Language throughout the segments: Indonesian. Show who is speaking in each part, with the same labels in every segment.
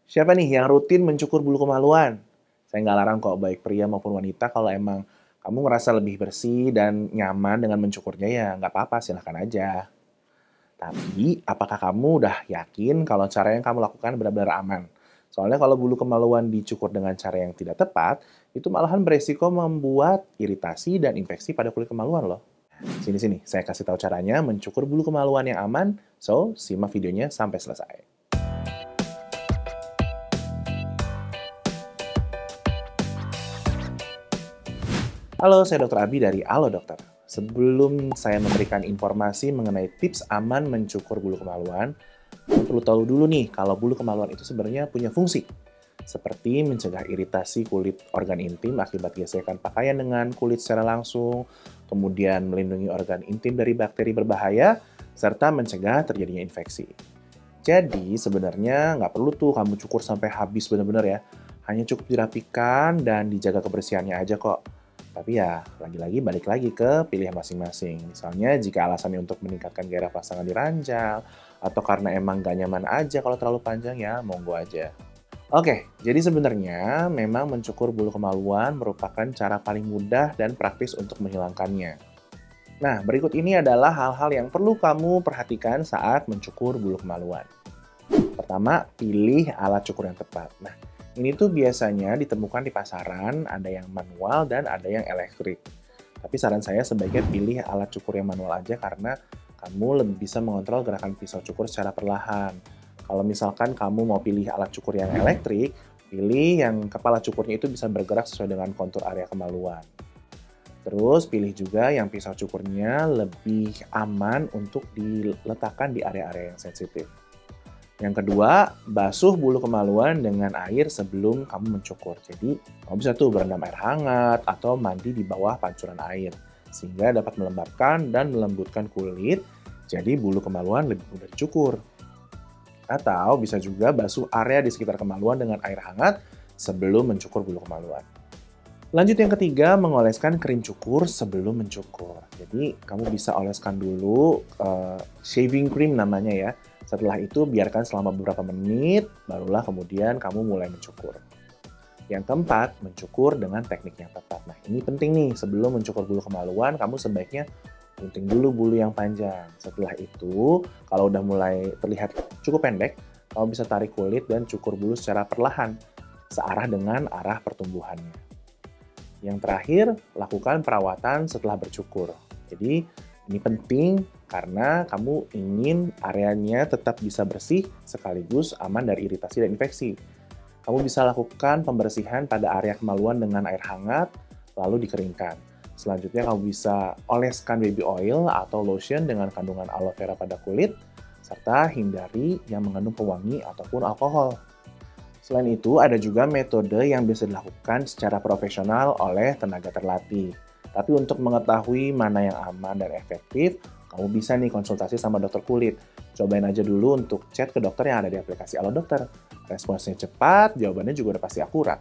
Speaker 1: Siapa nih yang rutin mencukur bulu kemaluan? Saya nggak larang kok, baik pria maupun wanita, kalau emang kamu ngerasa lebih bersih dan nyaman dengan mencukurnya ya nggak apa-apa, silahkan aja. Tapi, apakah kamu udah yakin kalau cara yang kamu lakukan benar-benar aman? Soalnya kalau bulu kemaluan dicukur dengan cara yang tidak tepat, itu malahan beresiko membuat iritasi dan infeksi pada kulit kemaluan loh. Sini-sini, saya kasih tahu caranya mencukur bulu kemaluan yang aman, so simak videonya sampai selesai. Halo, saya Dr. Abi dari Alo Dokter. Sebelum saya memberikan informasi mengenai tips aman mencukur bulu kemaluan, kamu perlu tahu dulu nih kalau bulu kemaluan itu sebenarnya punya fungsi. Seperti mencegah iritasi kulit organ intim akibat gesekan pakaian dengan kulit secara langsung, kemudian melindungi organ intim dari bakteri berbahaya, serta mencegah terjadinya infeksi. Jadi sebenarnya nggak perlu tuh kamu cukur sampai habis benar-benar ya. Hanya cukup dirapikan dan dijaga kebersihannya aja kok. Tapi ya, lagi-lagi balik lagi ke pilihan masing-masing. Misalnya jika alasannya untuk meningkatkan gairah pasangan di ranjang, atau karena emang gak nyaman aja kalau terlalu panjang ya, monggo aja. Oke, jadi sebenarnya memang mencukur bulu kemaluan merupakan cara paling mudah dan praktis untuk menghilangkannya. Nah, berikut ini adalah hal-hal yang perlu kamu perhatikan saat mencukur bulu kemaluan. Pertama, pilih alat cukur yang tepat. Nah, ini tuh biasanya ditemukan di pasaran, ada yang manual dan ada yang elektrik. Tapi saran saya sebaiknya pilih alat cukur yang manual aja karena kamu lebih bisa mengontrol gerakan pisau cukur secara perlahan. Kalau misalkan kamu mau pilih alat cukur yang elektrik, pilih yang kepala cukurnya itu bisa bergerak sesuai dengan kontur area kemaluan. Terus pilih juga yang pisau cukurnya lebih aman untuk diletakkan di area-area yang sensitif. Yang kedua, basuh bulu kemaluan dengan air sebelum kamu mencukur. Jadi, kamu bisa tuh berendam air hangat atau mandi di bawah pancuran air, sehingga dapat melembabkan dan melembutkan kulit, jadi bulu kemaluan lebih mudah dicukur. Atau bisa juga basuh area di sekitar kemaluan dengan air hangat sebelum mencukur bulu kemaluan. Lanjut yang ketiga, mengoleskan krim cukur sebelum mencukur. Jadi, kamu bisa oleskan dulu shaving cream namanya ya. Setelah itu, biarkan selama beberapa menit, barulah kemudian kamu mulai mencukur. Yang keempat, mencukur dengan teknik yang tepat. Nah, ini penting nih, sebelum mencukur bulu kemaluan, kamu sebaiknya gunting dulu bulu yang panjang. Setelah itu, kalau udah mulai terlihat cukup pendek, kamu bisa tarik kulit dan cukur bulu secara perlahan, searah dengan arah pertumbuhannya. Yang terakhir, lakukan perawatan setelah bercukur. Jadi, ini penting karena kamu ingin areanya tetap bisa bersih sekaligus aman dari iritasi dan infeksi. Kamu bisa lakukan pembersihan pada area kemaluan dengan air hangat, lalu dikeringkan. Selanjutnya, kamu bisa oleskan baby oil atau lotion dengan kandungan aloe vera pada kulit, serta hindari yang mengandung pewangi ataupun alkohol. Selain itu, ada juga metode yang bisa dilakukan secara profesional oleh tenaga terlatih. Tapi untuk mengetahui mana yang aman dan efektif, kamu bisa nih konsultasi sama dokter kulit. Cobain aja dulu untuk chat ke dokter yang ada di aplikasi Alo Dokter. Responsnya cepat, jawabannya juga udah pasti akurat.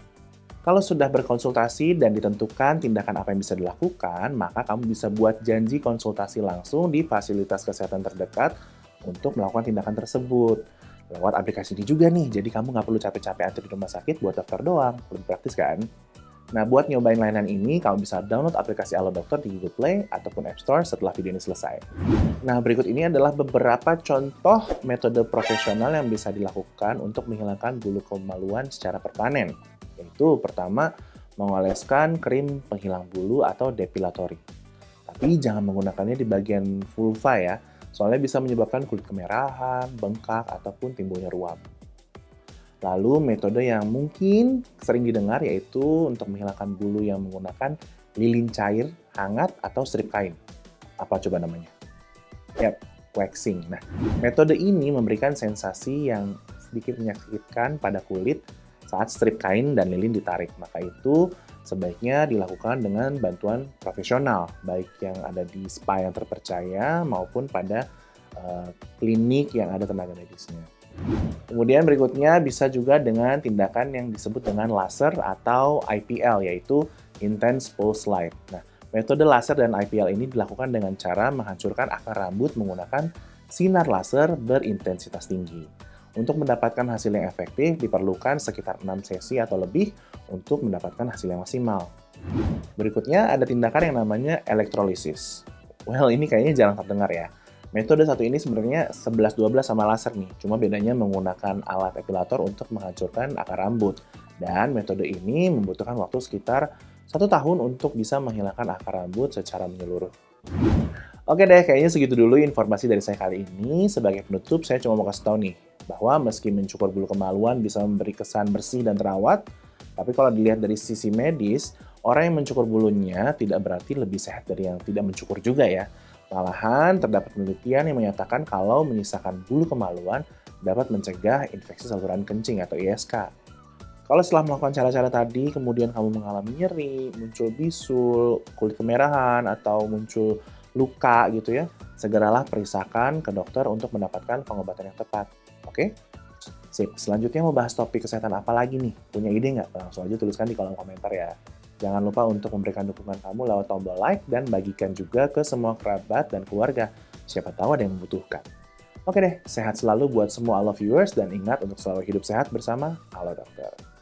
Speaker 1: Kalau sudah berkonsultasi dan ditentukan tindakan apa yang bisa dilakukan, maka kamu bisa buat janji konsultasi langsung di fasilitas kesehatan terdekat untuk melakukan tindakan tersebut. Lewat aplikasi ini juga nih, jadi kamu nggak perlu capek-capek antri di rumah sakit buat daftar doang. Lebih praktis kan? Nah, buat nyobain layanan ini, kamu bisa download aplikasi Alo Dokter di Google Play ataupun App Store setelah video ini selesai. Nah, berikut ini adalah beberapa contoh metode profesional yang bisa dilakukan untuk menghilangkan bulu kemaluan secara permanen. Yaitu pertama, mengoleskan krim penghilang bulu atau depilatori. Tapi jangan menggunakannya di bagian vulva ya, soalnya bisa menyebabkan kulit kemerahan, bengkak, ataupun timbulnya ruam. Lalu metode yang mungkin sering didengar yaitu untuk menghilangkan bulu yang menggunakan lilin cair, hangat, atau strip kain. Apa coba namanya? Yap, waxing. Nah, metode ini memberikan sensasi yang sedikit menyakitkan pada kulit saat strip kain dan lilin ditarik. Maka itu sebaiknya dilakukan dengan bantuan profesional, baik yang ada di spa yang terpercaya maupun pada klinik yang ada tenaga medisnya. Kemudian berikutnya bisa juga dengan tindakan yang disebut dengan laser atau IPL, yaitu Intense Pulse Light. Nah, metode laser dan IPL ini dilakukan dengan cara menghancurkan akar rambut menggunakan sinar laser berintensitas tinggi. Untuk mendapatkan hasil yang efektif, diperlukan sekitar 6 sesi atau lebih untuk mendapatkan hasil yang maksimal. Berikutnya ada tindakan yang namanya elektrolisis. Well, ini kayaknya jarang terdengar ya. Metode satu ini sebenarnya 11-12 sama laser nih, cuma bedanya menggunakan alat epilator untuk menghancurkan akar rambut. Dan metode ini membutuhkan waktu sekitar 1 tahun untuk bisa menghilangkan akar rambut secara menyeluruh. Oke deh, kayaknya segitu dulu informasi dari saya kali ini. Sebagai penutup, saya cuma mau kasih tahu nih, bahwa meski mencukur bulu kemaluan bisa memberi kesan bersih dan terawat, tapi kalau dilihat dari sisi medis, orang yang mencukur bulunya tidak berarti lebih sehat dari yang tidak mencukur juga ya. Malahan, terdapat penelitian yang menyatakan kalau menyisakan bulu kemaluan dapat mencegah infeksi saluran kencing atau ISK. Kalau setelah melakukan cara-cara tadi, kemudian kamu mengalami nyeri, muncul bisul, kulit kemerahan, atau muncul luka gitu ya, segeralah periksakan ke dokter untuk mendapatkan pengobatan yang tepat. Oke? Sip, selanjutnya mau bahas topik kesehatan apa lagi nih? Punya ide nggak? Langsung aja tuliskan di kolom komentar ya. Jangan lupa untuk memberikan dukungan kamu lewat tombol like dan bagikan juga ke semua kerabat dan keluarga. Siapa tahu ada yang membutuhkan. Oke deh, sehat selalu buat semua Alo viewers dan ingat untuk selalu hidup sehat bersama Alo Dokter.